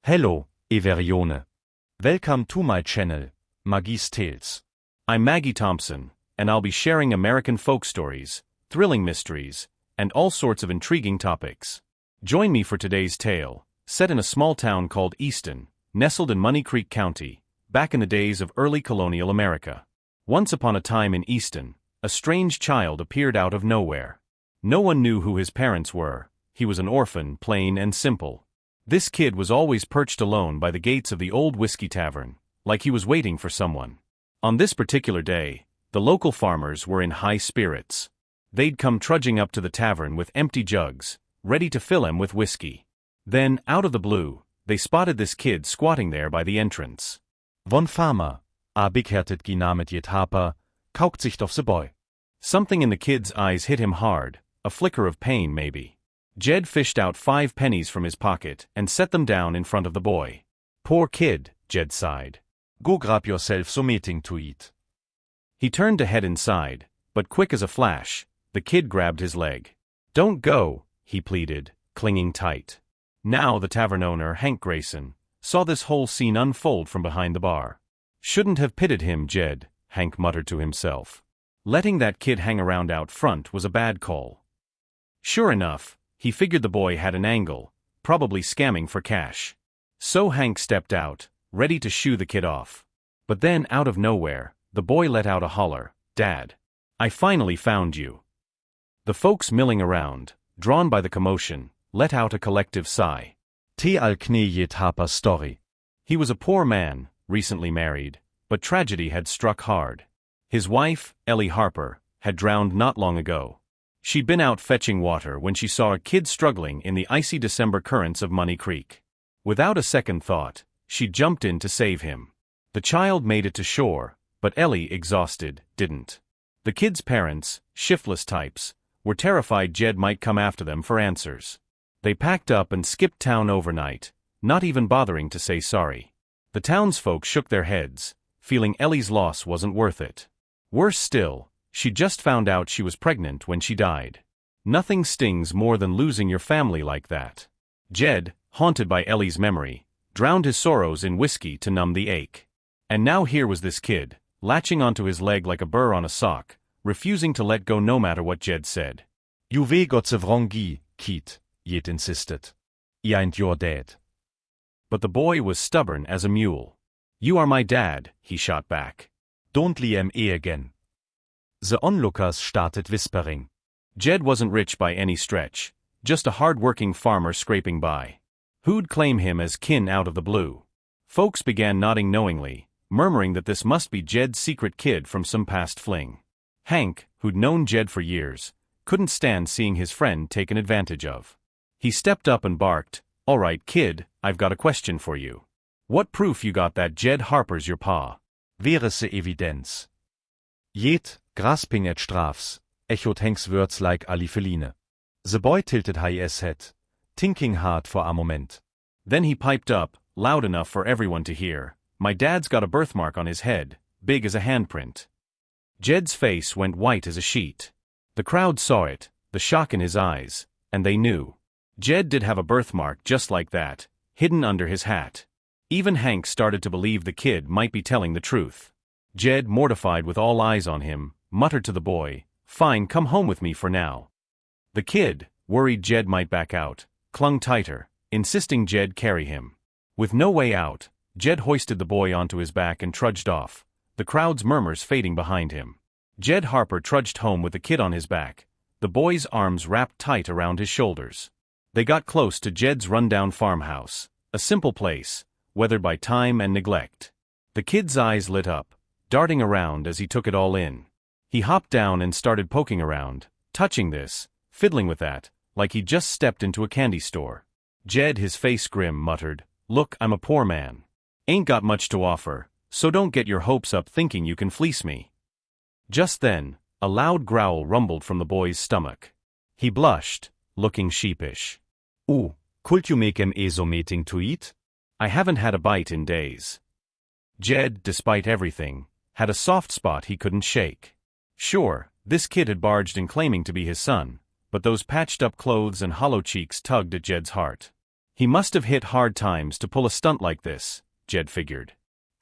Hello, Everione. Welcome to my channel, Maggie's Tales. I'm Maggie Thompson, and I'll be sharing American folk stories, thrilling mysteries, and all sorts of intriguing topics. Join me for today's tale, set in a small town called Easton, nestled in Money Creek County, back in the days of early colonial America. Once upon a time in Easton, a strange child appeared out of nowhere. No one knew who his parents were. He was an orphan, plain and simple. This kid was always perched alone by the gates of the old whiskey tavern, like he was waiting for someone. On this particular day, the local farmers were in high spirits. They'd come trudging up to the tavern with empty jugs, ready to fill them with whiskey. Then, out of the blue, they spotted this kid squatting there by the entrance. Von Farmer, a bighertet ginamet jet Harper, kaukt sich auf the boy. Something in the kid's eyes hit him hard, a flicker of pain maybe. Jed fished out 5 pennies from his pocket and set them down in front of the boy. Poor kid, Jed sighed. Go grab yourself some eating to eat. He turned to head inside, but quick as a flash, the kid grabbed his leg. Don't go, he pleaded, clinging tight. Now the tavern owner, Hank Grayson, saw this whole scene unfold from behind the bar. Shouldn't have pitied him, Jed, Hank muttered to himself. Letting that kid hang around out front was a bad call. Sure enough, he figured the boy had an angle, probably scamming for cash. So Hank stepped out, ready to shoo the kid off. But then, out of nowhere, the boy let out a holler, "Dad! I finally found you!" The folks milling around, drawn by the commotion, let out a collective sigh. Te al kne jet Harper story. He was a poor man, recently married, but tragedy had struck hard. His wife, Ellie Harper, had drowned not long ago. She'd been out fetching water when she saw a kid struggling in the icy December currents of Money Creek. Without a second thought, she jumped in to save him. The child made it to shore, but Ellie, exhausted, didn't. The kid's parents, shiftless types, were terrified Jed might come after them for answers. They packed up and skipped town overnight, not even bothering to say sorry. The townsfolk shook their heads, feeling Ellie's loss wasn't worth it. Worse still, she'd just found out she was pregnant when she died. Nothing stings more than losing your family like that. Jed, haunted by Ellie's memory, drowned his sorrows in whiskey to numb the ache. And now here was this kid, latching onto his leg like a burr on a sock, refusing to let go no matter what Jed said. You ve got the wrong guy, kid, Jed insisted. I ain't your dad. But the boy was stubborn as a mule. You are my dad, he shot back. Don't lie again. The onlookers started whispering. Jed wasn't rich by any stretch, just a hard-working farmer scraping by. Who'd claim him as kin out of the blue? Folks began nodding knowingly, murmuring that this must be Jed's secret kid from some past fling. Hank, who'd known Jed for years, couldn't stand seeing his friend taken advantage of. He stepped up and barked, "All right, kid, I've got a question for you. What proof you got that Jed Harper's your pa?" Wäre se evidence. Jed, grasping at strafs, echoed Hank's words like Ali Feline. The boy tilted his head, thinking hard for a moment. Then he piped up, loud enough for everyone to hear, "My dad's got a birthmark on his head, big as a handprint." Jed's face went white as a sheet. The crowd saw it, the shock in his eyes, and they knew. Jed did have a birthmark just like that, hidden under his hat. Even Hank started to believe the kid might be telling the truth. Jed, mortified with all eyes on him, muttered to the boy, "Fine, come home with me for now." The kid, worried Jed might back out, clung tighter, insisting Jed carry him. With no way out, Jed hoisted the boy onto his back and trudged off, the crowd's murmurs fading behind him. Jed Harper trudged home with the kid on his back, the boy's arms wrapped tight around his shoulders. They got close to Jed's rundown farmhouse, a simple place, weathered by time and neglect. The kid's eyes lit up, darting around as he took it all in. He hopped down and started poking around, touching this, fiddling with that, like he'd just stepped into a candy store. Jed, his face grim, muttered, "Look, I'm a poor man. Ain't got much to offer, so don't get your hopes up thinking you can fleece me." Just then, a loud growl rumbled from the boy's stomach. He blushed, looking sheepish. Could you make some meeting to eat? I haven't had a bite in days. Jed, despite everything, had a soft spot he couldn't shake. Sure, this kid had barged in claiming to be his son, but those patched-up clothes and hollow cheeks tugged at Jed's heart. He must have hit hard times to pull a stunt like this, Jed figured.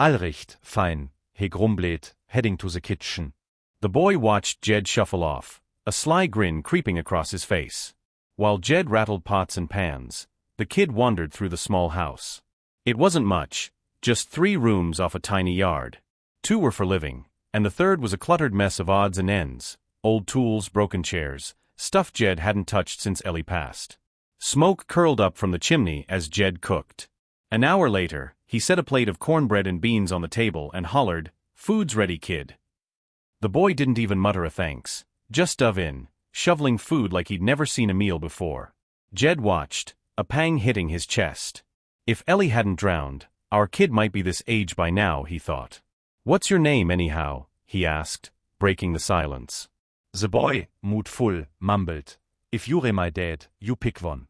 Allricht, fine, he grumbled, heading to the kitchen. The boy watched Jed shuffle off, a sly grin creeping across his face. While Jed rattled pots and pans, the kid wandered through the small house. It wasn't much, just 3 rooms off a tiny yard. 2 were for living, and the third was a cluttered mess of odds and ends, old tools, broken chairs, stuff Jed hadn't touched since Ellie passed. Smoke curled up from the chimney as Jed cooked. An hour later, he set a plate of cornbread and beans on the table and hollered, "Food's ready, kid." The boy didn't even mutter a thanks, just dove in, shoveling food like he'd never seen a meal before. Jed watched, a pang hitting his chest. If Ellie hadn't drowned, our kid might be this age by now, he thought. "What's your name, anyhow?" he asked, breaking the silence. The boy, moodful, mumbled, "If you're my dad, you pick one."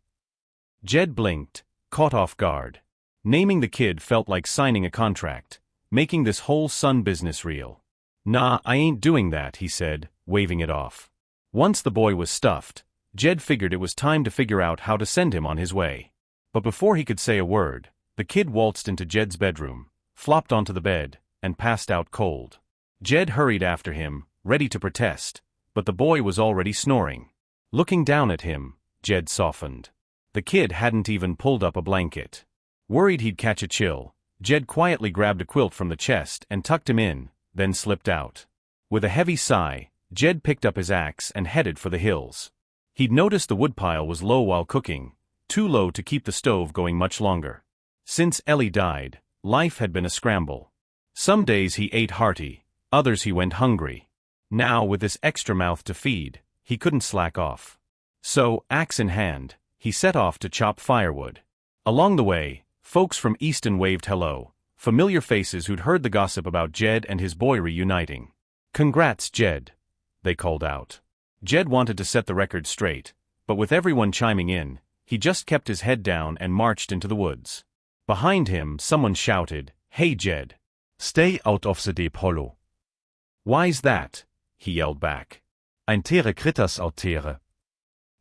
Jed blinked, caught off guard. Naming the kid felt like signing a contract, making this whole son business real. "Nah, I ain't doing that," he said, waving it off. Once the boy was stuffed, Jed figured it was time to figure out how to send him on his way. But before he could say a word, the kid waltzed into Jed's bedroom, flopped onto the bed, and passed out cold. Jed hurried after him, ready to protest, but the boy was already snoring. Looking down at him, Jed softened. The kid hadn't even pulled up a blanket. Worried he'd catch a chill, Jed quietly grabbed a quilt from the chest and tucked him in, then slipped out. With a heavy sigh, Jed picked up his axe and headed for the hills. He'd noticed the woodpile was low while cooking, too low to keep the stove going much longer. Since Ellie died, life had been a scramble. Some days he ate hearty, others he went hungry. Now, with this extra mouth to feed, he couldn't slack off. So, axe in hand, he set off to chop firewood. Along the way, folks from Easton waved hello, familiar faces who'd heard the gossip about Jed and his boy reuniting. "Congrats, Jed," they called out. Jed wanted to set the record straight, but with everyone chiming in, he just kept his head down and marched into the woods. Behind him, someone shouted, "Hey, Jed. Stay out of the deep hollow." "Why's that?" he yelled back. Ein tere critters out tere.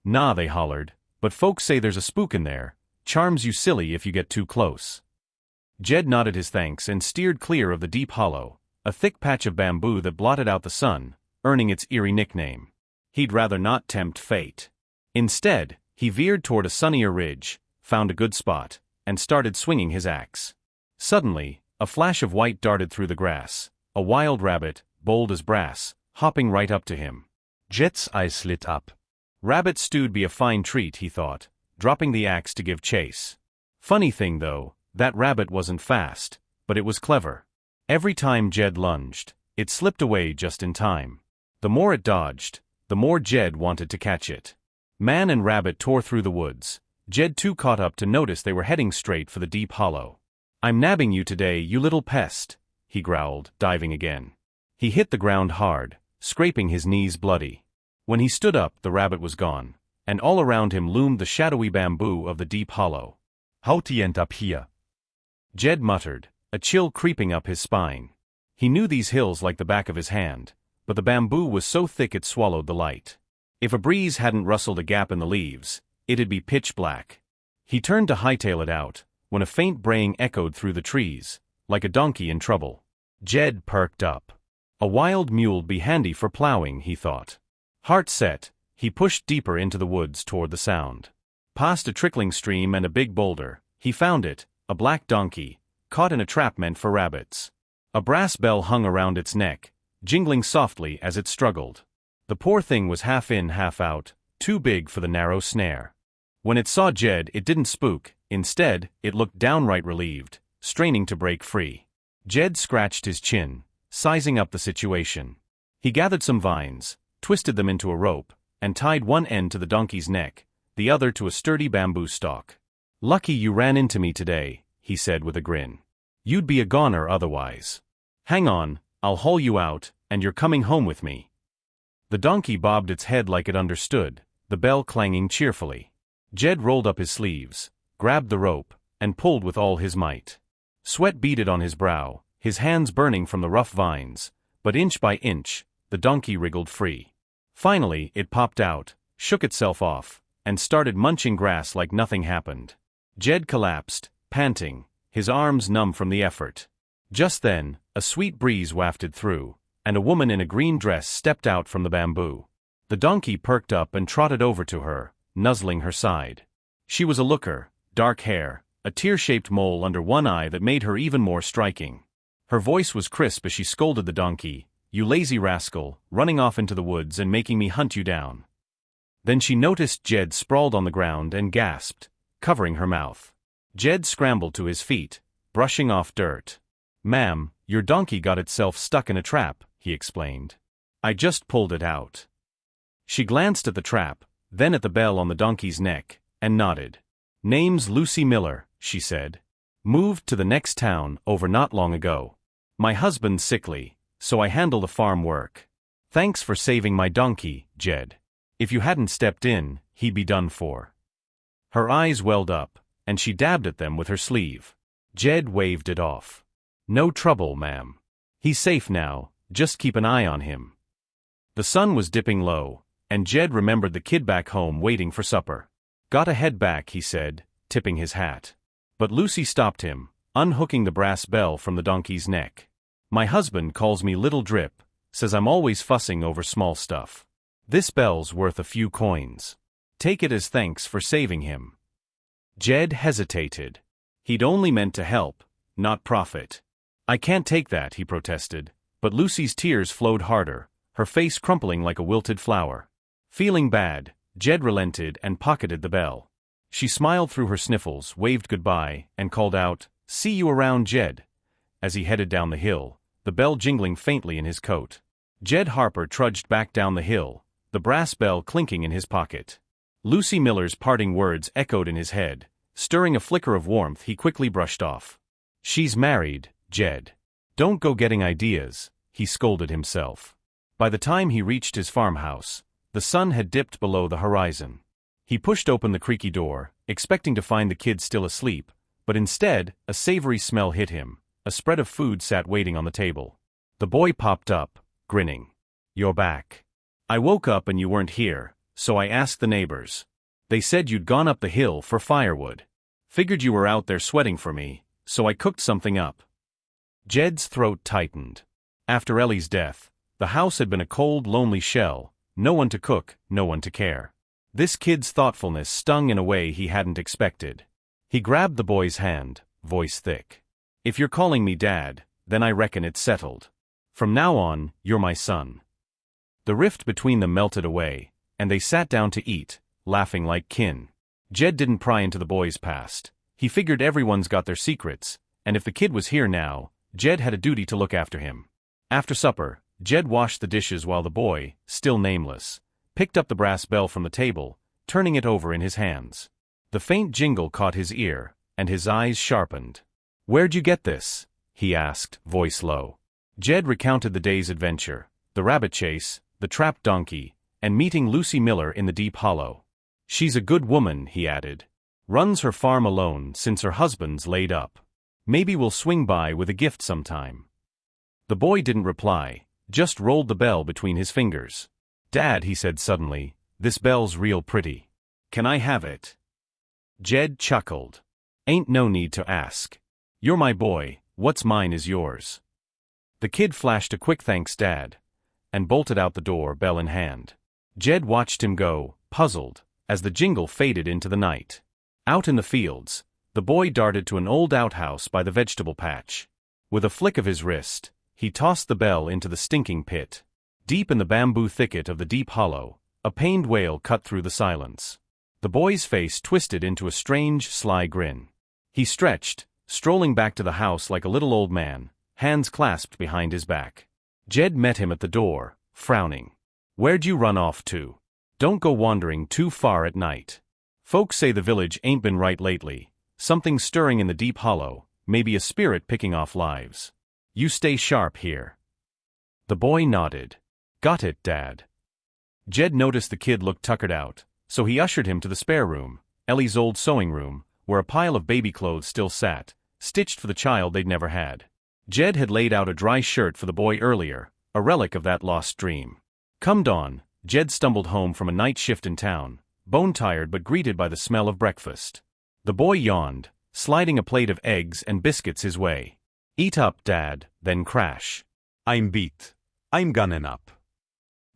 "Nah," they hollered, "but folks say there's a spook in there. Charms you silly if you get too close." Jed nodded his thanks and steered clear of the deep hollow, a thick patch of bamboo that blotted out the sun, earning its eerie nickname. He'd rather not tempt fate. Instead, he veered toward a sunnier ridge, found a good spot, and started swinging his axe. Suddenly, a flash of white darted through the grass, a wild rabbit, bold as brass, hopping right up to him. Jed's eyes lit up. Rabbit stew'd be a fine treat, he thought, dropping the axe to give chase. Funny thing though, that rabbit wasn't fast, but it was clever. Every time Jed lunged, it slipped away just in time. The more it dodged, the more Jed wanted to catch it. Man and rabbit tore through the woods. Jed too caught up to notice they were heading straight for the deep hollow. "I'm nabbing you today, you little pest," he growled, diving again. He hit the ground hard, scraping his knees bloody. When he stood up, the rabbit was gone, and all around him loomed the shadowy bamboo of the deep hollow. "How'd he end up here?" Jed muttered, a chill creeping up his spine. He knew these hills like the back of his hand, but the bamboo was so thick it swallowed the light. If a breeze hadn't rustled a gap in the leaves, it'd be pitch black. He turned to hightail it out, when a faint braying echoed through the trees, like a donkey in trouble. Jed perked up. A wild mule'd be handy for plowing, he thought. Heart set, he pushed deeper into the woods toward the sound. Past a trickling stream and a big boulder, he found it, a black donkey, caught in a trap meant for rabbits. A brass bell hung around its neck, jingling softly as it struggled. The poor thing was half in, half out, too big for the narrow snare. When it saw Jed, it didn't spook. Instead, it looked downright relieved, straining to break free. Jed scratched his chin, sizing up the situation. He gathered some vines, twisted them into a rope, and tied one end to the donkey's neck, the other to a sturdy bamboo stalk. "Lucky you ran into me today," he said with a grin. "You'd be a goner otherwise. Hang on, I'll haul you out, and you're coming home with me." The donkey bobbed its head like it understood, the bell clanging cheerfully. Jed rolled up his sleeves, grabbed the rope, and pulled with all his might. Sweat beaded on his brow, his hands burning from the rough vines, but inch by inch, the donkey wriggled free. Finally, it popped out, shook itself off, and started munching grass like nothing happened. Jed collapsed, panting, his arms numb from the effort. Just then, a sweet breeze wafted through, and a woman in a green dress stepped out from the bamboo. The donkey perked up and trotted over to her, nuzzling her side. She was a looker, dark hair, a tear-shaped mole under one eye that made her even more striking. Her voice was crisp as she scolded the donkey, "You lazy rascal, running off into the woods and making me hunt you down." Then she noticed Jed sprawled on the ground and gasped, covering her mouth. Jed scrambled to his feet, brushing off dirt. "Ma'am, your donkey got itself stuck in a trap," he explained. "I just pulled it out." She glanced at the trap, then at the bell on the donkey's neck, and nodded. "Name's Lucy Miller," she said. "Moved to the next town over not long ago. My husband's sickly, so I handle the farm work. Thanks for saving my donkey, Jed. If you hadn't stepped in, he'd be done for." Her eyes welled up, and she dabbed at them with her sleeve. Jed waved it off. "No trouble, ma'am. He's safe now, just keep an eye on him." The sun was dipping low, and Jed remembered the kid back home waiting for supper. "Gotta head back," he said, tipping his hat. But Lucy stopped him, unhooking the brass bell from the donkey's neck. "My husband calls me Little Drip, says I'm always fussing over small stuff. This bell's worth a few coins. Take it as thanks for saving him." Jed hesitated. He'd only meant to help, not profit. "I can't take that," he protested, but Lucy's tears flowed harder, her face crumpling like a wilted flower. Feeling bad, Jed relented and pocketed the bell. She smiled through her sniffles, waved goodbye, and called out, "See you around, Jed," as he headed down the hill, the bell jingling faintly in his coat. Jed Harper trudged back down the hill, the brass bell clinking in his pocket. Lucy Miller's parting words echoed in his head, stirring a flicker of warmth he quickly brushed off. "She's married, Jed. Don't go getting ideas," he scolded himself. By the time he reached his farmhouse, the sun had dipped below the horizon. He pushed open the creaky door, expecting to find the kid still asleep, but instead, a savory smell hit him. A spread of food sat waiting on the table. The boy popped up, grinning. "You're back. I woke up and you weren't here, so I asked the neighbors. They said you'd gone up the hill for firewood. Figured you were out there sweating for me, so I cooked something up." Jed's throat tightened. After Ellie's death, the house had been a cold, lonely shell, no one to cook, no one to care. This kid's thoughtfulness stung in a way he hadn't expected. He grabbed the boy's hand, voice thick. "If you're calling me Dad, then I reckon it's settled. From now on, you're my son." The rift between them melted away, and they sat down to eat, laughing like kin. Jed didn't pry into the boy's past. He figured everyone's got their secrets, and if the kid was here now, Jed had a duty to look after him. After supper, Jed washed the dishes while the boy, still nameless, picked up the brass bell from the table, turning it over in his hands. The faint jingle caught his ear, and his eyes sharpened. "Where'd you get this?" he asked, voice low. Jed recounted the day's adventure, the rabbit chase, the trapped donkey, and meeting Lucy Miller in the deep hollow. "She's a good woman," he added. "Runs her farm alone since her husband's laid up. Maybe we'll swing by with a gift sometime." The boy didn't reply, just rolled the bell between his fingers. "Dad," he said suddenly, "this bell's real pretty. Can I have it?" Jed chuckled. "Ain't no need to ask. You're my boy, what's mine is yours." The kid flashed a quick "Thanks, Dad," and bolted out the door, bell in hand. Jed watched him go, puzzled, as the jingle faded into the night. Out in the fields, the boy darted to an old outhouse by the vegetable patch. With a flick of his wrist, he tossed the bell into the stinking pit. Deep in the bamboo thicket of the deep hollow, a pained wail cut through the silence. The boy's face twisted into a strange, sly grin. He stretched, strolling back to the house like a little old man, hands clasped behind his back. Jed met him at the door, frowning. "Where'd you run off to? Don't go wandering too far at night. Folks say the village ain't been right lately, something stirring in the deep hollow, maybe a spirit picking off lives. You stay sharp here." The boy nodded. "Got it, Dad." Jed noticed the kid looked tuckered out, so he ushered him to the spare room, Ellie's old sewing room, where a pile of baby clothes still sat, stitched for the child they'd never had. Jed had laid out a dry shirt for the boy earlier, a relic of that lost dream. Come dawn, Jed stumbled home from a night shift in town, bone-tired but greeted by the smell of breakfast. The boy yawned, sliding a plate of eggs and biscuits his way. Eat up, Dad, then crash. I'm beat. I'm gunning up.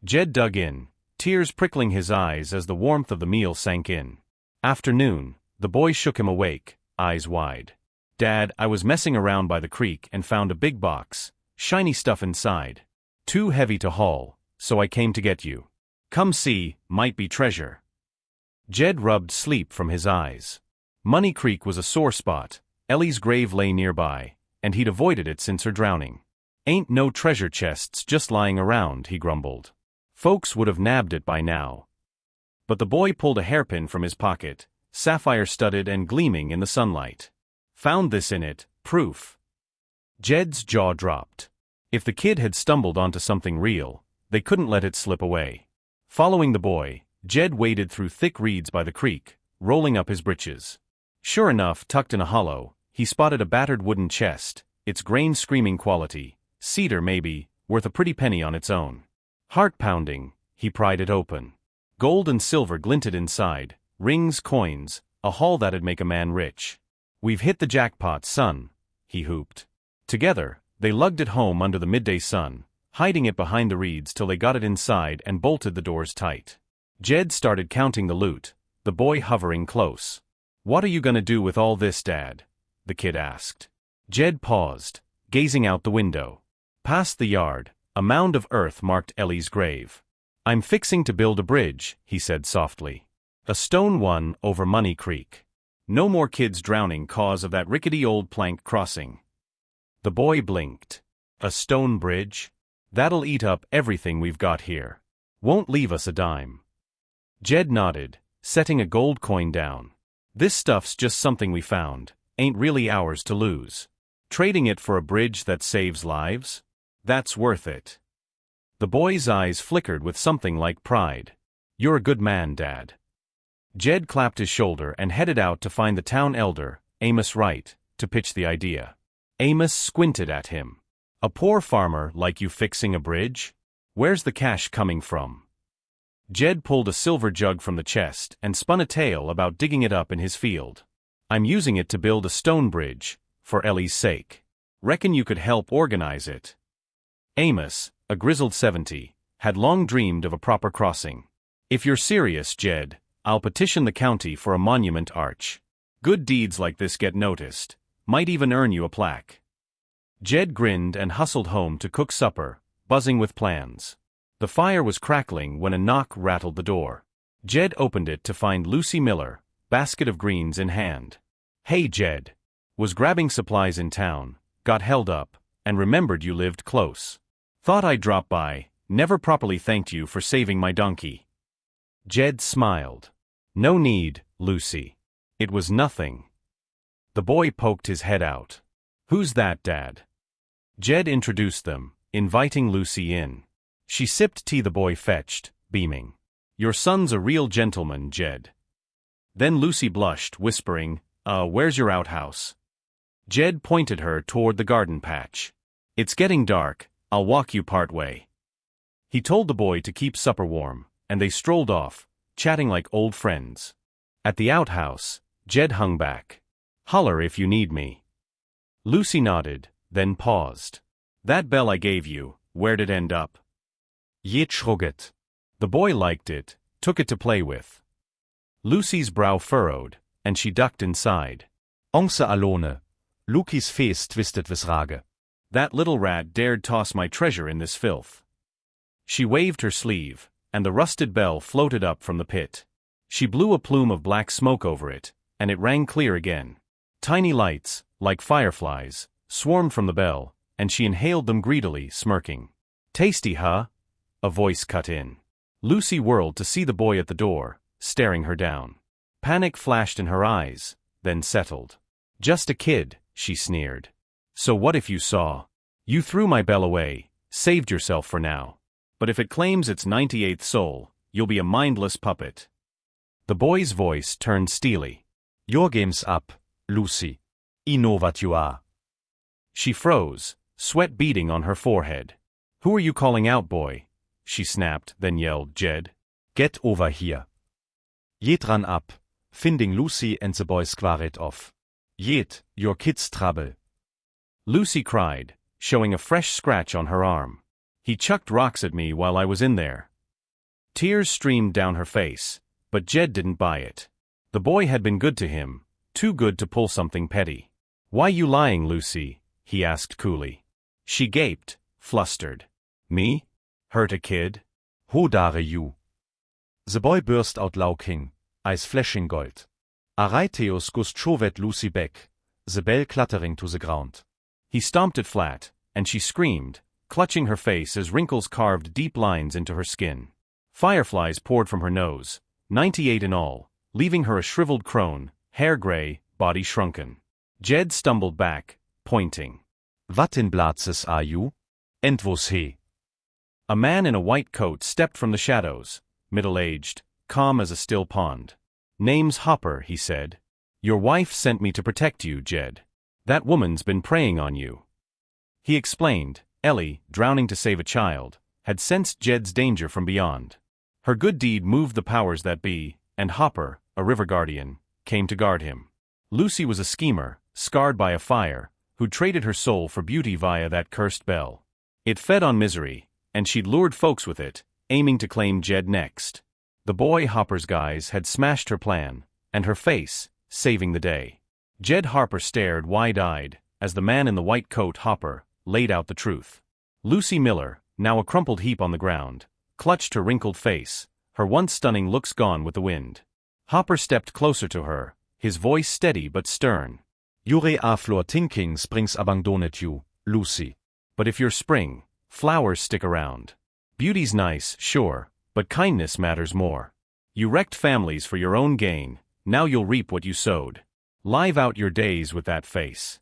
Jed dug in, tears prickling his eyes as the warmth of the meal sank in. Afternoon, the boy shook him awake, eyes wide. Dad, I was messing around by the creek and found a big box, shiny stuff inside. Too heavy to haul, so I came to get you. Come see, might be treasure. Jed rubbed sleep from his eyes. Money Creek was a sore spot, Ellie's grave lay nearby, and he'd avoided it since her drowning. Ain't no treasure chests just lying around, he grumbled. Folks would have nabbed it by now. But the boy pulled a hairpin from his pocket, sapphire-studded and gleaming in the sunlight. Found this in it, proof. Jed's jaw dropped. If the kid had stumbled onto something real, they couldn't let it slip away. Following the boy, Jed waded through thick reeds by the creek, rolling up his britches. Sure enough, tucked in a hollow, he spotted a battered wooden chest, its grain-screaming quality, cedar maybe, worth a pretty penny on its own. Heart-pounding, he pried it open. Gold and silver glinted inside, rings, coins, a haul that'd make a man rich. We've hit the jackpot, son, he whooped. Together, they lugged it home under the midday sun, hiding it behind the reeds till they got it inside and bolted the doors tight. Jed started counting the loot, the boy hovering close. What are you gonna do with all this, Dad? The kid asked. Jed paused, gazing out the window. Past the yard, a mound of earth marked Ellie's grave. I'm fixing to build a bridge, he said softly. A stone one over Money Creek. No more kids drowning cause of that rickety old plank crossing. The boy blinked. A stone bridge? That'll eat up everything we've got here. Won't leave us a dime. Jed nodded, setting a gold coin down. This stuff's just something we found, ain't really ours to lose. Trading it for a bridge that saves lives? That's worth it. The boy's eyes flickered with something like pride. You're a good man, Dad. Jed clapped his shoulder and headed out to find the town elder, Amos Wright, to pitch the idea. Amos squinted at him. A poor farmer like you fixing a bridge? Where's the cash coming from? Jed pulled a silver jug from the chest and spun a tale about digging it up in his field. I'm using it to build a stone bridge, for Ellie's sake. Reckon you could help organize it. Amos, a grizzled 70, had long dreamed of a proper crossing. If you're serious, Jed, I'll petition the county for a monument arch. Good deeds like this get noticed, might even earn you a plaque. Jed grinned and hustled home to cook supper, buzzing with plans. The fire was crackling when a knock rattled the door. Jed opened it to find Lucy Miller, basket of greens in hand. Hey, Jed. Was grabbing supplies in town, got held up, and remembered you lived close. Thought I'd drop by, never properly thanked you for saving my donkey. Jed smiled. No need, Lucy. It was nothing. The boy poked his head out. Who's that, Dad? Jed introduced them, inviting Lucy in. She sipped tea the boy fetched, beaming. Your son's a real gentleman, Jed. Then Lucy blushed, whispering, where's your outhouse? Jed pointed her toward the garden patch. It's getting dark, I'll walk you part way. He told the boy to keep supper warm, and they strolled off, chatting like old friends. At the outhouse, Jed hung back. Holler if you need me. Lucy nodded, then paused. That bell I gave you, where'd it end up? Jed shrugged. The boy liked it, took it to play with. Lucy's brow furrowed, and she ducked inside. Onse alone. Lukis face twisted vis rage. That little rat dared toss my treasure in this filth. She waved her sleeve, and the rusted bell floated up from the pit. She blew a plume of black smoke over it, and it rang clear again. Tiny lights, like fireflies, swarmed from the bell, and she inhaled them greedily, smirking. Tasty, huh? A voice cut in. Lucy whirled to see the boy at the door, staring her down. Panic flashed in her eyes, then settled. Just a kid, she sneered. So what if you saw? You threw my bell away, saved yourself for now. But if it claims its 98th soul, you'll be a mindless puppet. The boy's voice turned steely. Your game's up, Lucy. I know what you are. She froze, sweat beading on her forehead. Who are you calling out, boy? She snapped, then yelled, Jed. Get over here. Jed ran ab, Finding Lucy and the boy squared off. Yet, your kid's trouble. Lucy cried, showing a fresh scratch on her arm. He chucked rocks at me while I was in there. Tears streamed down her face, but Jed didn't buy it. The boy had been good to him, too good to pull something petty. Why you lying, Lucy? He asked coolly. She gaped, flustered. Me? Hurt a kid? Who dare you? The boy burst out laughing, eyes flashing gold. Araiteus gust shovet Lucy back, the bell clattering to the ground. He stomped it flat, and she screamed, clutching her face as wrinkles carved deep lines into her skin. Fireflies poured from her nose, 98 in all, leaving her a shriveled crone, hair gray, body shrunken. Jed stumbled back, pointing. What in Blatzes are you? And wo's he? A man in a white coat stepped from the shadows, middle-aged, calm as a still pond. Name's Hopper, he said. Your wife sent me to protect you, Jed. That woman's been preying on you. He explained. Ellie, drowning to save a child, had sensed Jed's danger from beyond. Her good deed moved the powers that be, and Hopper, a river guardian, came to guard him. Lucy was a schemer, scarred by a fire, who traded her soul for beauty via that cursed bell. It fed on misery, and she'd lured folks with it, aiming to claim Jed next. The boy Hopper's guys had smashed her plan, and her face, saving the day. Jed Harper stared wide-eyed, as the man in the white coat Hopper laid out the truth. Lucy Miller, now a crumpled heap on the ground, clutched her wrinkled face, her once stunning looks gone with the wind. Hopper stepped closer to her, his voice steady but stern. Jure a flor thinking springs abandonet you, Lucy. But if you're spring, flowers stick around. Beauty's nice, sure, but kindness matters more. You wrecked families for your own gain, now you'll reap what you sowed. Live out your days with that face.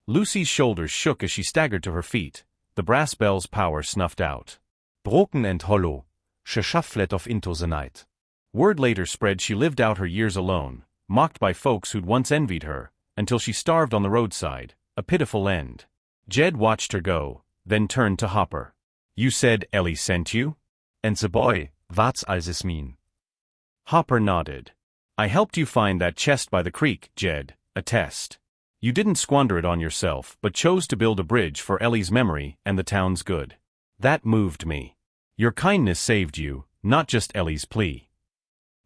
Lucy's shoulders shook as she staggered to her feet, the brass bell's power snuffed out. Broken and hollow, she shuffled off into the night. Word later spread she lived out her years alone, mocked by folks who'd once envied her, until she starved on the roadside, a pitiful end. Jed watched her go, then turned to Hopper. You said Ellie sent you? And the boy, what's all this mean? Hopper nodded. I helped you find that chest by the creek, Jed, a test. You didn't squander it on yourself, but chose to build a bridge for Ellie's memory and the town's good. That moved me. Your kindness saved you, not just Ellie's plea.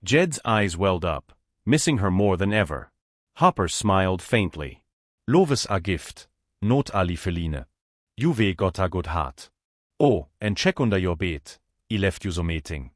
Jed's eyes welled up, missing her more than ever. Hopper smiled faintly. Loves a gift, not ali feline. Juve got a good heart. Oh, and check under your bed, he left you so mating.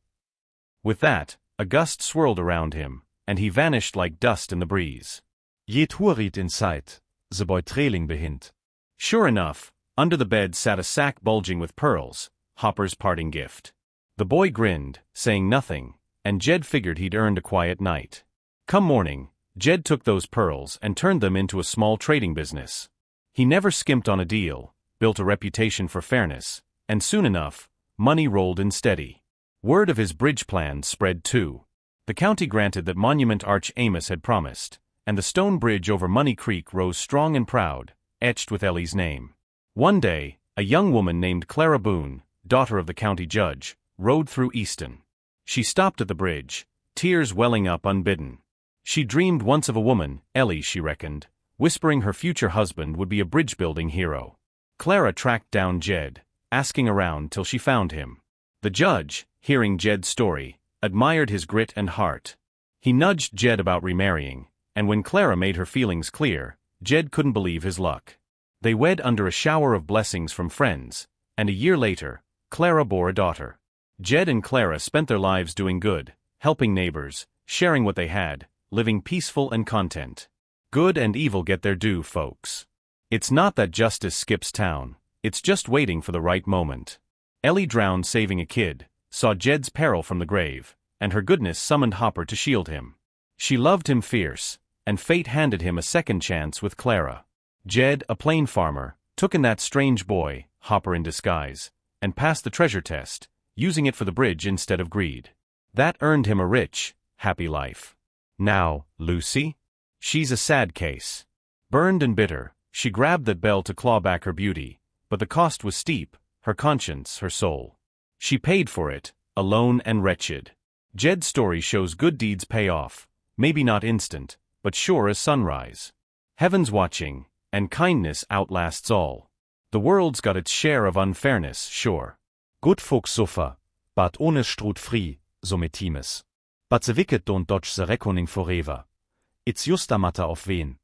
With that, a gust swirled around him, and he vanished like dust in the breeze. Yet hurried inside, the boy trailing behind. Sure enough, under the bed sat a sack bulging with pearls, Hopper's parting gift. The boy grinned, saying nothing, and Jed figured he'd earned a quiet night. Come morning, Jed took those pearls and turned them into a small trading business. He never skimped on a deal, built a reputation for fairness, and soon enough, money rolled in steady. Word of his bridge plan spread too. The county granted that monument Arch Amos had promised, and the stone bridge over Money Creek rose strong and proud, etched with Ellie's name. One day, a young woman named Clara Boone, daughter of the county judge, rode through Easton. She stopped at the bridge, tears welling up unbidden. She dreamed once of a woman, Ellie she reckoned, whispering her future husband would be a bridge-building hero. Clara tracked down Jed, asking around till she found him. The judge, hearing Jed's story, admired his grit and heart. He nudged Jed about remarrying, and when Clara made her feelings clear, Jed couldn't believe his luck. They wed under a shower of blessings from friends, and a year later, Clara bore a daughter. Jed and Clara spent their lives doing good, helping neighbors, sharing what they had, living peaceful and content. Good and evil get their due, folks. It's not that justice skips town, it's just waiting for the right moment. Ellie drowned saving a kid, saw Jed's peril from the grave, and her goodness summoned Hopper to shield him. She loved him fierce, and fate handed him a second chance with Clara. Jed, a plain farmer, took in that strange boy, Hopper in disguise, and passed the treasure test, using it for the bridge instead of greed. That earned him a rich, happy life. Now, Lucy? She's a sad case. Burned and bitter, she grabbed that bell to claw back her beauty, but the cost was steep, her conscience, her soul. She paid for it, alone and wretched. Jed's story shows good deeds pay off, maybe not instant, but sure as sunrise. Heaven's watching, and kindness outlasts all. The world's got its share of unfairness, sure. Good folks suffer, but honest strut free, so me teames. But the wicked don't dodge the reckoning forever. It's just a matter of when.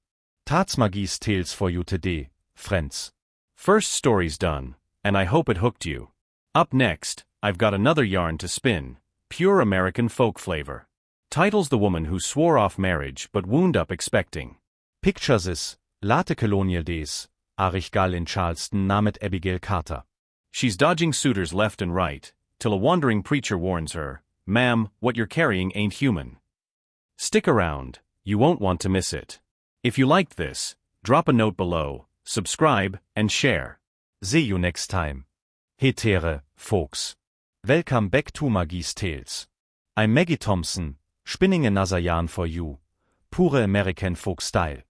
Tatsmagie's tales for you today, friends. First story's done, and I hope it hooked you. Up next, I've got another yarn to spin, pure American folk flavor. Title's The Woman Who Swore Off Marriage but Wound Up Expecting. Picture this, late colonial days, Arichgal in Charleston named Abigail Carter. She's dodging suitors left and right, till a wandering preacher warns her, "Ma'am, what you're carrying ain't human." Stick around, you won't want to miss it. If you liked this, drop a note below, subscribe, and share. See you next time. Hey Tere, folks. Welcome back to Magie's Tales. I'm Maggie Thompson, spinning another yarn for you. Pure American folk style.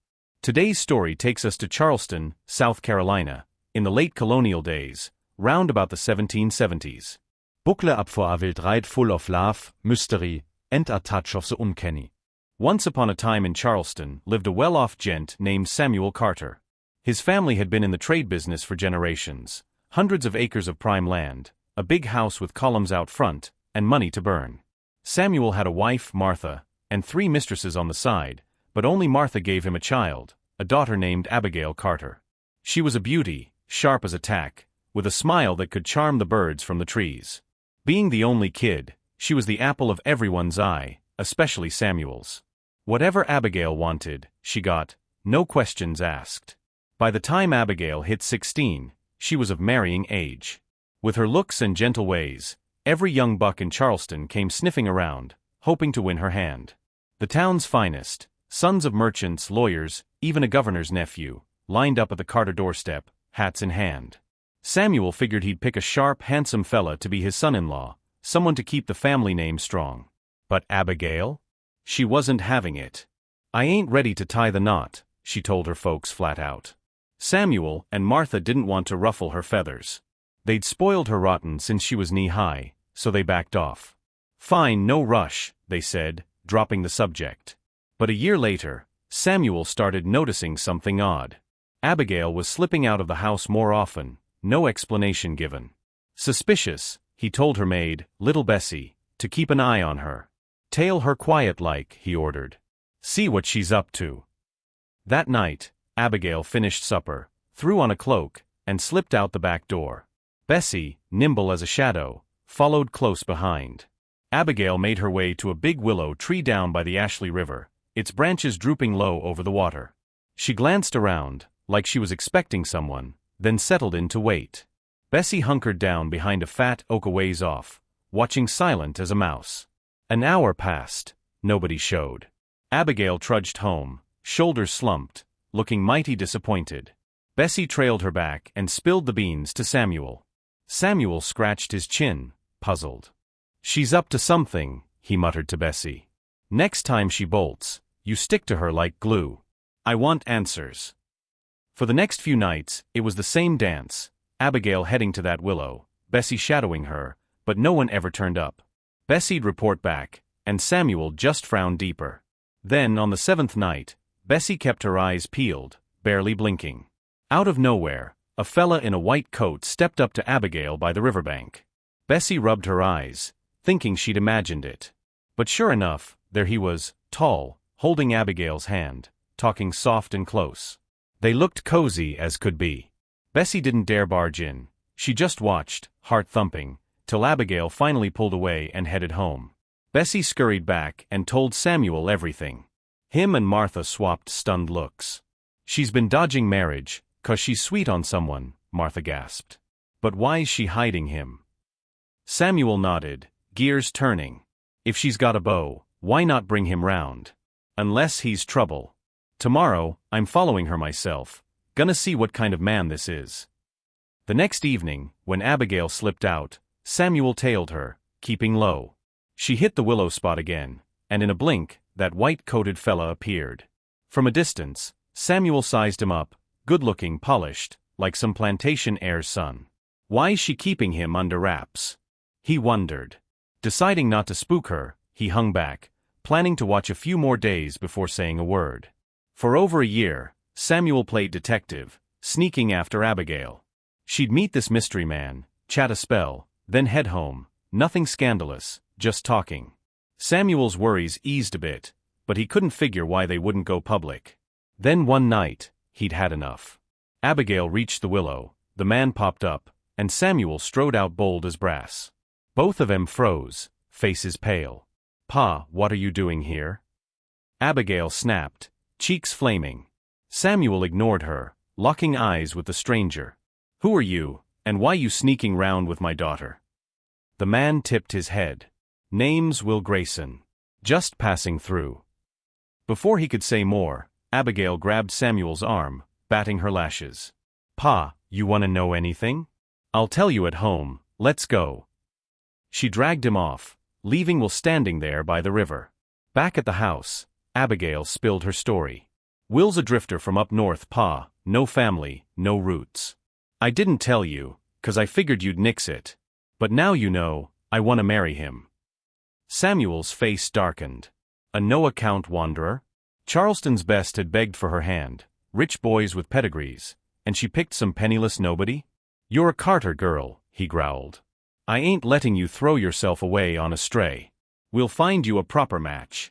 Today's story takes us to Charleston, South Carolina, in the late colonial days, round about the 1770s. Buckle up for a wild ride full of love, mystery, and a touch of the uncanny. Once upon a time in Charleston lived a well-off gent named Samuel Carter. His family had been in the trade business for generations, hundreds of acres of prime land, a big house with columns out front, and money to burn. Samuel had a wife, Martha, and 3 mistresses on the side, but only Martha gave him a child, a daughter named Abigail Carter. She was a beauty, sharp as a tack, with a smile that could charm the birds from the trees. Being the only kid, she was the apple of everyone's eye, especially Samuel's. Whatever Abigail wanted, she got, no questions asked. By the time Abigail hit 16, she was of marrying age. With her looks and gentle ways, every young buck in Charleston came sniffing around, hoping to win her hand. The town's finest, sons of merchants, lawyers, even a governor's nephew, lined up at the Carter doorstep, hats in hand. Samuel figured he'd pick a sharp, handsome fella to be his son-in-law, someone to keep the family name strong. But Abigail? She wasn't having it. "I ain't ready to tie the knot," she told her folks flat out. Samuel and Martha didn't want to ruffle her feathers. They'd spoiled her rotten since she was knee-high, so they backed off. "Fine, no rush," they said, dropping the subject. But a year later, Samuel started noticing something odd. Abigail was slipping out of the house more often, no explanation given. Suspicious, he told her maid, little Bessie, to keep an eye on her. "Tail her quiet like," he ordered. "See what she's up to." That night, Abigail finished supper, threw on a cloak, and slipped out the back door. Bessie, nimble as a shadow, followed close behind. Abigail made her way to a big willow tree down by the Ashley River, its branches drooping low over the water. She glanced around, like she was expecting someone, then settled in to wait. Bessie hunkered down behind a fat oak a ways off, watching silent as a mouse. An hour passed, nobody showed. Abigail trudged home, shoulders slumped, looking mighty disappointed. Bessie trailed her back and spilled the beans to Samuel. Samuel scratched his chin, puzzled. "She's up to something," he muttered to Bessie. "Next time she bolts, you stick to her like glue. I want answers." For the next few nights, it was the same dance, Abigail heading to that willow, Bessie shadowing her, but no one ever turned up. Bessie'd report back, and Samuel just frowned deeper. Then, on the 7th night, Bessie kept her eyes peeled, barely blinking. Out of nowhere, a fella in a white coat stepped up to Abigail by the riverbank. Bessie rubbed her eyes, thinking she'd imagined it. But sure enough, there he was, tall, holding Abigail's hand, talking soft and close. They looked cozy as could be. Bessie didn't dare barge in. She just watched, heart thumping, till Abigail finally pulled away and headed home. Bessie scurried back and told Samuel everything. Him and Martha swapped stunned looks. "She's been dodging marriage, 'cause she's sweet on someone," Martha gasped. "But why's she hiding him?" Samuel nodded, gears turning. "If she's got a beau, why not bring him round? Unless he's trouble. Tomorrow, I'm following her myself, gonna see what kind of man this is." The next evening, when Abigail slipped out, Samuel tailed her, keeping low. She hit the willow spot again, and in a blink, that white-coated fella appeared. From a distance, Samuel sized him up, good-looking, polished, like some plantation heir's son. Why's she keeping him under wraps? He wondered. Deciding not to spook her, he hung back, planning to watch a few more days before saying a word. For over a year, Samuel played detective, sneaking after Abigail. She'd meet this mystery man, chat a spell, then head home, nothing scandalous, just talking. Samuel's worries eased a bit, but he couldn't figure why they wouldn't go public. Then one night, he'd had enough. Abigail reached the willow, the man popped up, and Samuel strode out bold as brass. Both of them froze, faces pale. "Pa, what are you doing here?" Abigail snapped, cheeks flaming. Samuel ignored her, locking eyes with the stranger. "Who are you, and why you sneaking round with my daughter?" The man tipped his head. "Name's Will Grayson. Just passing through." Before he could say more, Abigail grabbed Samuel's arm, batting her lashes. "Pa, you want to know anything? I'll tell you at home, let's go." She dragged him off, leaving Will standing there by the river. Back at the house, Abigail spilled her story. "Will's a drifter from up north, Pa, no family, no roots. I didn't tell you, 'cause I figured you'd nix it. But now you know, I want to marry him." Samuel's face darkened. A no-account wanderer? Charleston's best had begged for her hand, rich boys with pedigrees, and she picked some penniless nobody? "You're a Carter girl," he growled. "I ain't letting you throw yourself away on a stray. We'll find you a proper match."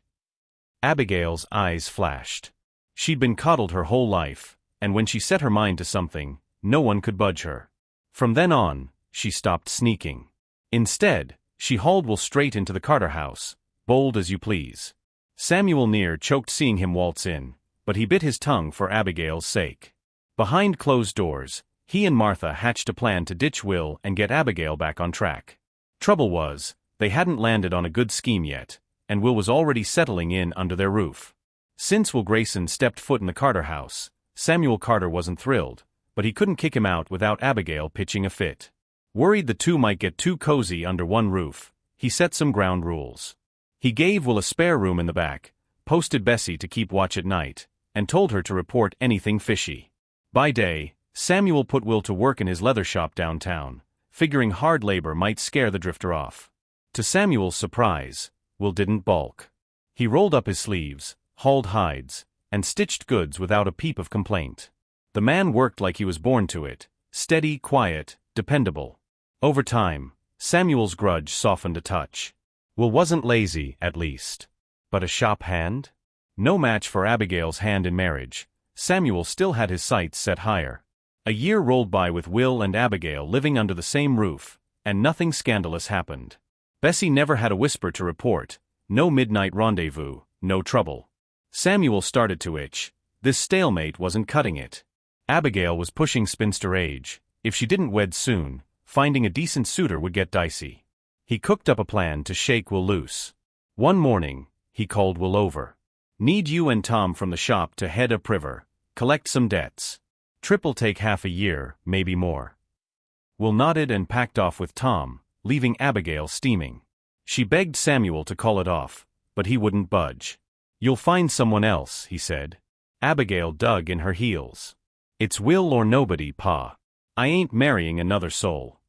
Abigail's eyes flashed. She'd been coddled her whole life, and when she set her mind to something, no one could budge her. From then on, she stopped sneaking. Instead, she hauled Will straight into the Carter house, bold as you please. Samuel near choked seeing him waltz in, but he bit his tongue for Abigail's sake. Behind closed doors, he and Martha hatched a plan to ditch Will and get Abigail back on track. Trouble was, they hadn't landed on a good scheme yet, and Will was already settling in under their roof. Since Will Grayson stepped foot in the Carter house, Samuel Carter wasn't thrilled, but he couldn't kick him out without Abigail pitching a fit. Worried the two might get too cozy under one roof, he set some ground rules. He gave Will a spare room in the back, posted Bessie to keep watch at night, and told her to report anything fishy. By day, Samuel put Will to work in his leather shop downtown, figuring hard labor might scare the drifter off. To Samuel's surprise, Will didn't balk. He rolled up his sleeves, hauled hides, and stitched goods without a peep of complaint. The man worked like he was born to it, steady, quiet, dependable. Over time, Samuel's grudge softened a touch. Will wasn't lazy, at least. But a shop hand? No match for Abigail's hand in marriage. Samuel still had his sights set higher. A year rolled by with Will and Abigail living under the same roof, and nothing scandalous happened. Bessie never had a whisper to report, no midnight rendezvous, no trouble. Samuel started to itch. This stalemate wasn't cutting it. Abigail was pushing spinster age. If she didn't wed soon, finding a decent suitor would get dicey. He cooked up a plan to shake Will loose. One morning, he called Will over. "Need you and Tom from the shop to head up river, collect some debts. Trip'll take half a year, maybe more." Will nodded and packed off with Tom, leaving Abigail steaming. She begged Samuel to call it off, but he wouldn't budge. "You'll find someone else," he said. Abigail dug in her heels. "It's Will or nobody, Pa. I ain't marrying another soul."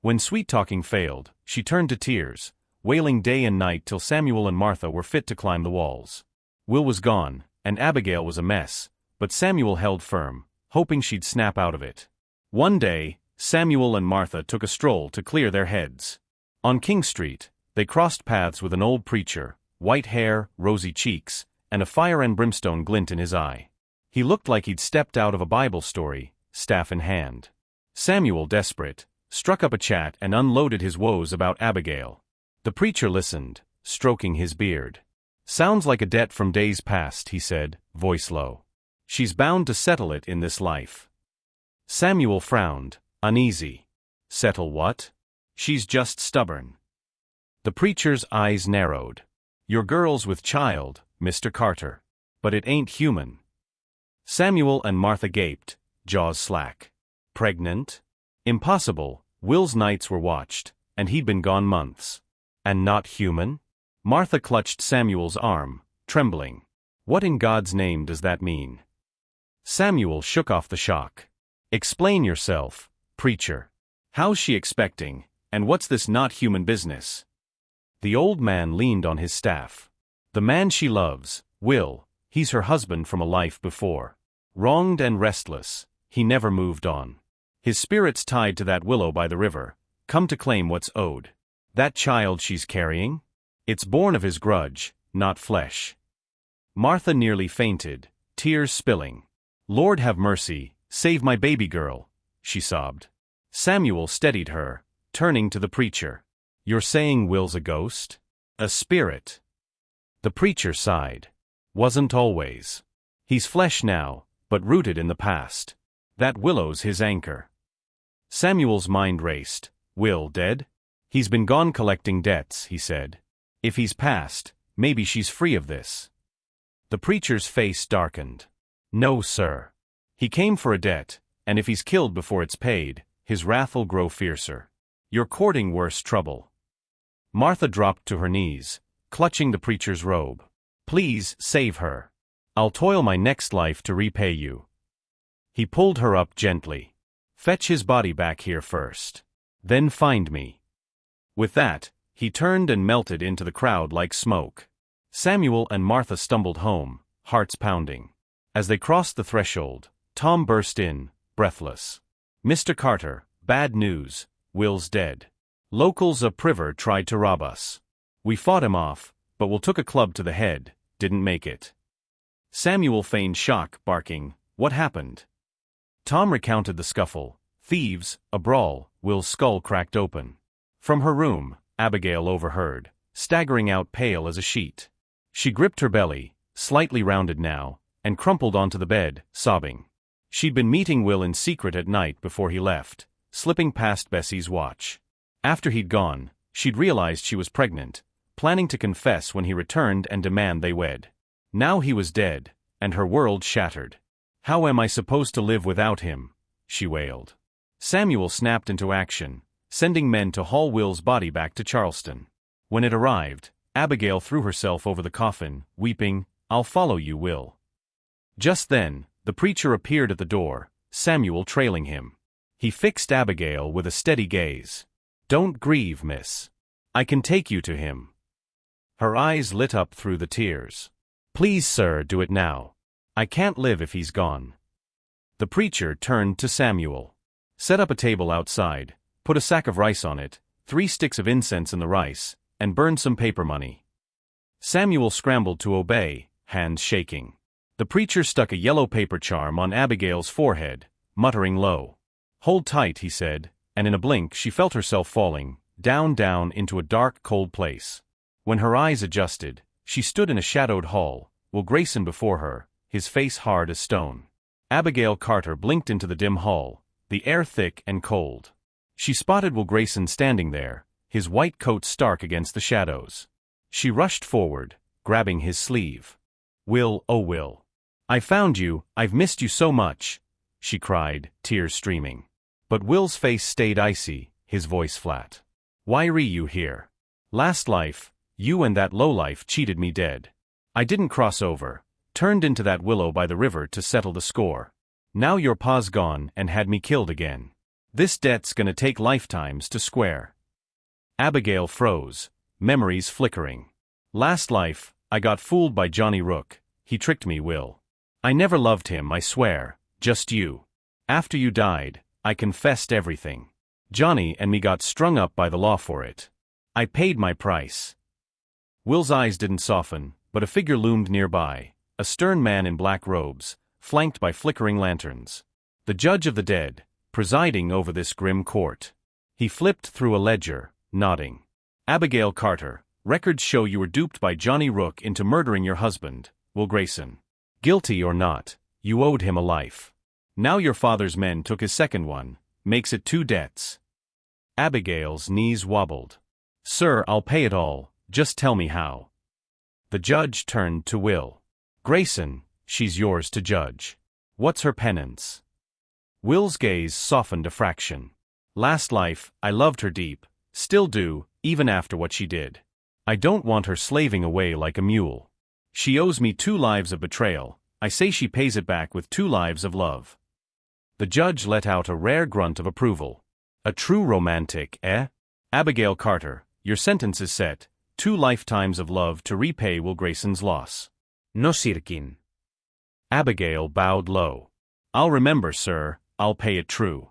When sweet-talking failed, she turned to tears, wailing day and night till Samuel and Martha were fit to climb the walls. Will was gone, and Abigail was a mess, but Samuel held firm, hoping she'd snap out of it. One day, Samuel and Martha took a stroll to clear their heads. On King Street, they crossed paths with an old preacher, white hair, rosy cheeks, and a fire and brimstone glint in his eye. He looked like he'd stepped out of a Bible story, staff in hand. Samuel, desperate, struck up a chat and unloaded his woes about Abigail. The preacher listened, stroking his beard. "Sounds like a debt from days past," he said, voice low. "She's bound to settle it in this life." Samuel frowned, uneasy. "Settle what? She's just stubborn." The preacher's eyes narrowed. "Your girl's with child, Mr. Carter. But it ain't human." Samuel and Martha gaped, jaws slack. "Pregnant? Impossible." Will's nights were watched, and he'd been gone months. "And not human?" Martha clutched Samuel's arm, trembling. "What in God's name does that mean?" Samuel shook off the shock. "Explain yourself, preacher. How's she expecting, and what's this not human business?" The old man leaned on his staff. The man she loves, Will, he's her husband from a life before. Wronged and restless, he never moved on. His spirit's tied to that willow by the river, come to claim what's owed. That child she's carrying? It's born of his grudge, not flesh. Martha nearly fainted, tears spilling. Lord have mercy, save my baby girl, she sobbed. Samuel steadied her, turning to the preacher. You're saying Will's a ghost? A spirit? The preacher sighed. Wasn't always. He's flesh now, but rooted in the past. That willow's his anchor. Samuel's mind raced. Will dead? He's been gone collecting debts, he said. If he's passed, maybe she's free of this. The preacher's face darkened. No, sir. He came for a debt, and if he's killed before it's paid, his wrath'll grow fiercer. You're courting worse trouble. Martha dropped to her knees, clutching the preacher's robe. Please, save her. I'll toil my next life to repay you. He pulled her up gently. Fetch his body back here first. Then find me. With that, he turned and melted into the crowd like smoke. Samuel and Martha stumbled home, hearts pounding. As they crossed the threshold, Tom burst in, breathless. Mr. Carter, bad news, Will's dead. Locals of Priver tried to rob us. We fought him off, but Will took a club to the head, didn't make it. Samuel feigned shock, barking, What happened? Tom recounted the scuffle. Thieves, a brawl, Will's skull cracked open. From her room, Abigail overheard, staggering out pale as a sheet. She gripped her belly, slightly rounded now, and crumpled onto the bed, sobbing. She'd been meeting Will in secret at night before he left, slipping past Bessie's watch. After he'd gone, she'd realized she was pregnant, planning to confess when he returned and demand they wed. Now he was dead, and her world shattered. How am I supposed to live without him? She wailed. Samuel snapped into action, sending men to haul Will's body back to Charleston. When it arrived, Abigail threw herself over the coffin, weeping, I'll follow you, Will. Just then, the preacher appeared at the door, Samuel trailing him. He fixed Abigail with a steady gaze. Don't grieve, miss. I can take you to him. Her eyes lit up through the tears. Please, sir, do it now. I can't live if he's gone. The preacher turned to Samuel. Set up a table outside, put a sack of rice on it, 3 sticks of incense in the rice, and burn some paper money. Samuel scrambled to obey, hands shaking. The preacher stuck a yellow paper charm on Abigail's forehead, muttering low. Hold tight, he said, and in a blink she felt herself falling, down into a dark, cold place. When her eyes adjusted, she stood in a shadowed hall, Will Grayson before her, his face hard as stone. Abigail Carter blinked into the dim hall, the air thick and cold. She spotted Will Grayson standing there, his white coat stark against the shadows. She rushed forward, grabbing his sleeve. Will, oh Will. I found you, I've missed you so much, she cried, tears streaming. But Will's face stayed icy, his voice flat. Why re you here? Last life, you and that lowlife cheated me dead. I didn't cross over, turned into that willow by the river to settle the score. Now your pa's gone and had me killed again. This debt's gonna take lifetimes to square. Abigail froze, memories flickering. Last life, I got fooled by Johnny Rook, he tricked me, Will. I never loved him, I swear, just you. After you died, I confessed everything. Johnny and me got strung up by the law for it. I paid my price. Will's eyes didn't soften, but a figure loomed nearby, a stern man in black robes, flanked by flickering lanterns. The judge of the dead, presiding over this grim court. He flipped through a ledger, nodding. Abigail Carter, records show you were duped by Johnny Rook into murdering your husband, Will Grayson. Guilty or not, you owed him a life. Now your father's men took his second one, makes it 2 debts. Abigail's knees wobbled. Sir, I'll pay it all, just tell me how. The judge turned to Will. Grayson, she's yours to judge. What's her penance? Will's gaze softened a fraction. Last life, I loved her deep, still do, even after what she did. I don't want her slaving away like a mule. She owes me 2 lives of betrayal, I say she pays it back with 2 lives of love. The judge let out a rare grunt of approval. A true romantic, eh? Abigail Carter, your sentence is set, 2 lifetimes of love to repay Will Grayson's loss. No sirkin. Abigail bowed low. I'll remember, sir, I'll pay it true.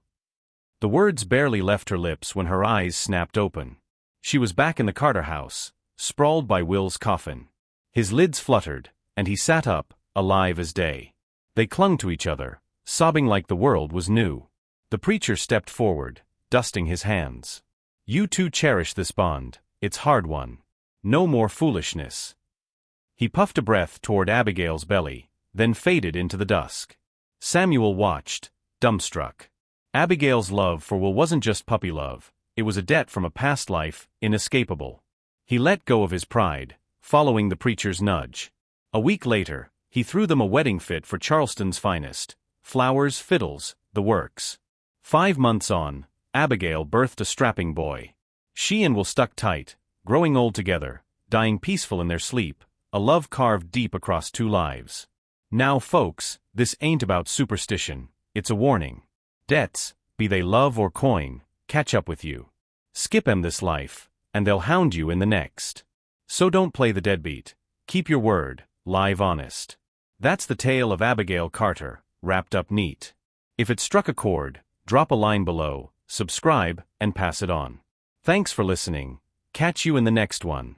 The words barely left her lips when her eyes snapped open. She was back in the Carter house, sprawled by Will's coffin. His lids fluttered, and he sat up, alive as day. They clung to each other, sobbing like the world was new. The preacher stepped forward, dusting his hands. You two cherish this bond, it's hard-won. No more foolishness. He puffed a breath toward Abigail's belly, then faded into the dusk. Samuel watched, dumbstruck. Abigail's love for Will wasn't just puppy love, it was a debt from a past life, inescapable. He let go of his pride, following the preacher's nudge. A week later, he threw them a wedding fit for Charleston's finest. Flowers, fiddles, the works. 5 months on, Abigail birthed a strapping boy. She and Will stuck tight, growing old together, dying peaceful in their sleep, a love carved deep across 2 lives. Now folks, this ain't about superstition, it's a warning. Debts, be they love or coin, catch up with you. Skip 'em this life, and they'll hound you in the next. So don't play the deadbeat. Keep your word, live honest. That's the tale of Abigail Carter, wrapped up neat. If it struck a chord, drop a line below, subscribe, and pass it on. Thanks for listening. Catch you in the next one.